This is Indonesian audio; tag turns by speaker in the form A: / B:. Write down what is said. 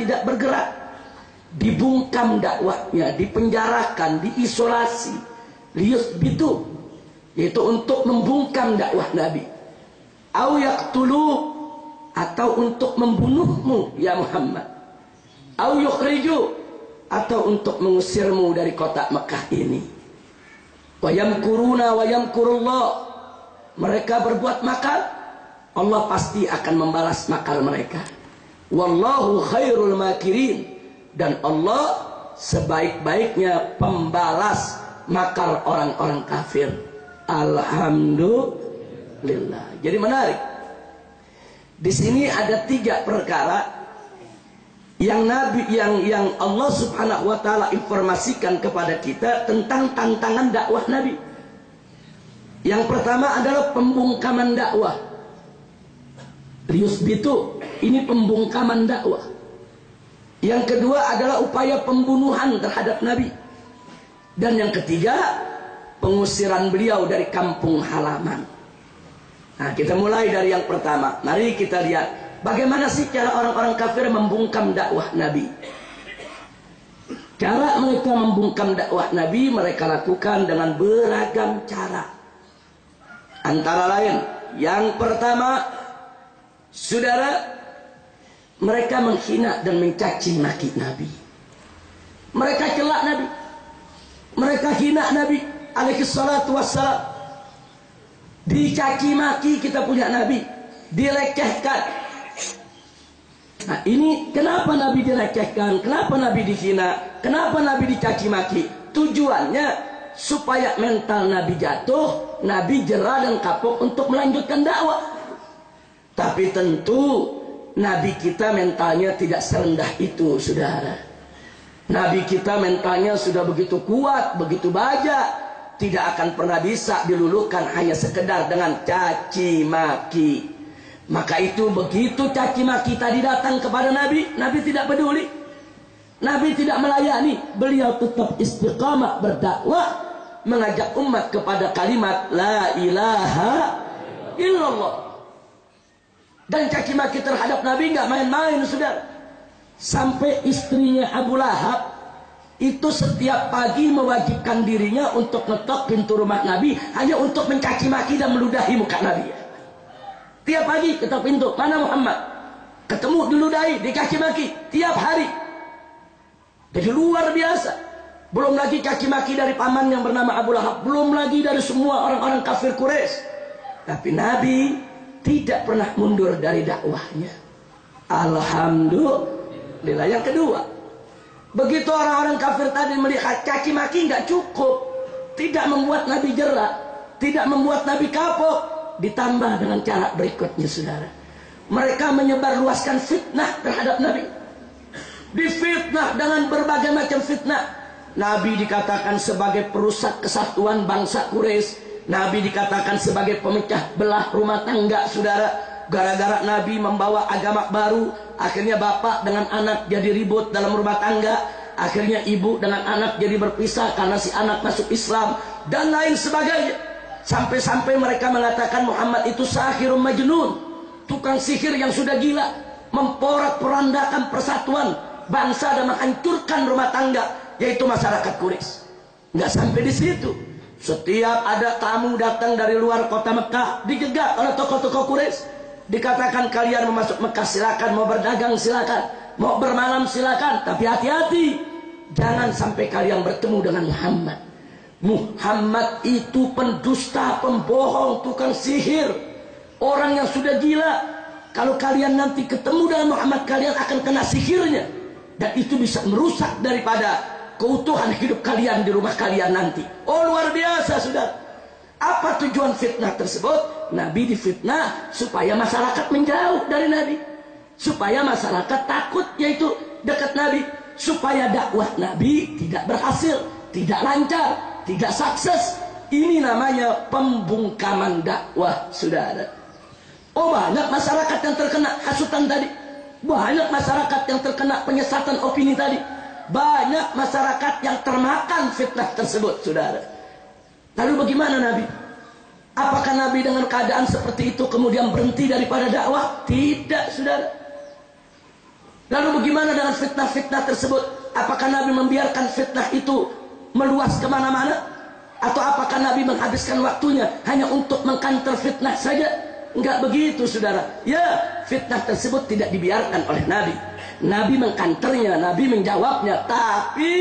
A: tidak bergerak, dibungkam dakwahnya, dipenjarakan, diisolasi, liyusbitu, yaitu untuk membungkam dakwah Nabi, au yaqtulu, atau untuk membunuhmu ya Muhammad, au yukhriju, atau untuk mengusirmu dari kota Mekah ini. Wa yamkuruna wa yamkurullah, mereka berbuat makar, Allah pasti akan membalas makar mereka. Wallahu khairul makirin, dan Allah sebaik-baiknya pembalas makar orang-orang kafir. Alhamdulillah. Jadi menarik. Di sini ada 3 perkara yang Allah Subhanahu wa taala informasikan kepada kita tentang tantangan dakwah Nabi. Yang pertama adalah pembungkaman dakwah. Liyusbitu, ini pembungkaman dakwah. Yang kedua adalah upaya pembunuhan terhadap Nabi. Dan yang ketiga, pengusiran beliau dari kampung halaman. Nah, kita mulai dari yang pertama. Mari kita lihat bagaimana sih cara orang-orang kafir membungkam dakwah Nabi. Cara mereka membungkam dakwah Nabi, mereka lakukan dengan beragam cara. Antara lain, yang pertama, saudara, mereka menghina dan mencaci maki Nabi. Mereka celak Nabi. Mereka hina Nabi alaihi salatu wassalam. Dicaci maki kita punya Nabi, dilecehkan. Nah, ini kenapa Nabi dilecehkan, kenapa Nabi dihina, kenapa Nabi dicaci maki? Tujuannya supaya mental Nabi jatuh, Nabi jera dan kapok untuk melanjutkan dakwah. Tapi tentu Nabi kita mentalnya tidak serendah itu, saudara. Nabi kita mentalnya sudah begitu kuat, begitu baja, tidak akan pernah bisa diluluhkan hanya sekedar dengan caci maki. Maka itu begitu caci maki tadi datang kepada Nabi, Nabi tidak peduli, Nabi tidak melayani. Beliau tetap istiqamah berdakwah, mengajak umat kepada kalimat la ilaha illallah. Dan caci maki terhadap Nabi nggak main-main, saudara. Sampai istrinya Abu Lahab itu setiap pagi mewajibkan dirinya untuk ngetok pintu rumah Nabi hanya untuk mencaci maki dan meludahi muka Nabi. Tiap pagi ketok pintu, mana Muhammad? Ketemu diludahi, dicaci maki tiap hari. Jadi luar biasa. Belum lagi caci maki dari paman yang bernama Abu Lahab, belum lagi dari semua orang-orang kafir Quraisy. Tapi Nabi tidak pernah mundur dari dakwahnya. Alhamdulillah. Yang kedua, begitu orang-orang kafir tadi melihat caci maki nggak cukup, tidak membuat Nabi jera, tidak membuat Nabi kapok, ditambah dengan cara berikutnya, saudara. Mereka menyebarluaskan fitnah terhadap Nabi. Difitnah dengan berbagai macam fitnah. Nabi dikatakan sebagai perusak kesatuan bangsa Quraisy. Nabi dikatakan sebagai pemecah belah rumah tangga, saudara. Gara-gara Nabi membawa agama baru, akhirnya bapak dengan anak jadi ribut dalam rumah tangga. Akhirnya ibu dengan anak jadi berpisah karena si anak masuk Islam, dan lain sebagainya. Sampai-sampai mereka mengatakan Muhammad itu sahirun majnun, tukang sihir yang sudah gila, memporak-porandakan persatuan bangsa dan menghancurkan rumah tangga, yaitu masyarakat Quraisy. Nggak sampai di situ. Setiap ada tamu datang dari luar kota Mekah, dijegat oleh tokoh-tokoh Quraisy. Dikatakan kalian mau masuk Mekah silakan, mau berdagang silakan, mau bermalam silakan, tapi hati-hati, jangan sampai kalian bertemu dengan Muhammad. Muhammad itu pendusta, pembohong, tukang sihir, orang yang sudah gila. Kalau kalian nanti ketemu dengan Muhammad, kalian akan kena sihirnya, dan itu bisa merusak daripada keutuhan hidup kalian di rumah kalian nanti. Oh, luar biasa, saudara. Apa tujuan fitnah tersebut? Nabi difitnah supaya masyarakat menjauh dari Nabi, supaya masyarakat takut, yaitu dekat Nabi, supaya dakwah Nabi tidak berhasil, tidak lancar, tidak sukses. Ini namanya pembungkaman dakwah, saudara. Oh, banyak masyarakat yang terkena hasutan tadi, banyak masyarakat yang terkena penyesatan opini tadi, banyak masyarakat yang termakan fitnah tersebut, saudara. Lalu bagaimana Nabi? Apakah Nabi dengan keadaan seperti itu kemudian berhenti daripada dakwah? Tidak, saudara. Lalu bagaimana dengan fitnah-fitnah tersebut? Apakah Nabi membiarkan fitnah itu meluas kemana-mana? Atau apakah Nabi menghabiskan waktunya hanya untuk mengkanter fitnah saja? Enggak begitu, saudara. Ya, fitnah tersebut tidak dibiarkan oleh Nabi. Nabi mengkanternya, Nabi menjawabnya, tapi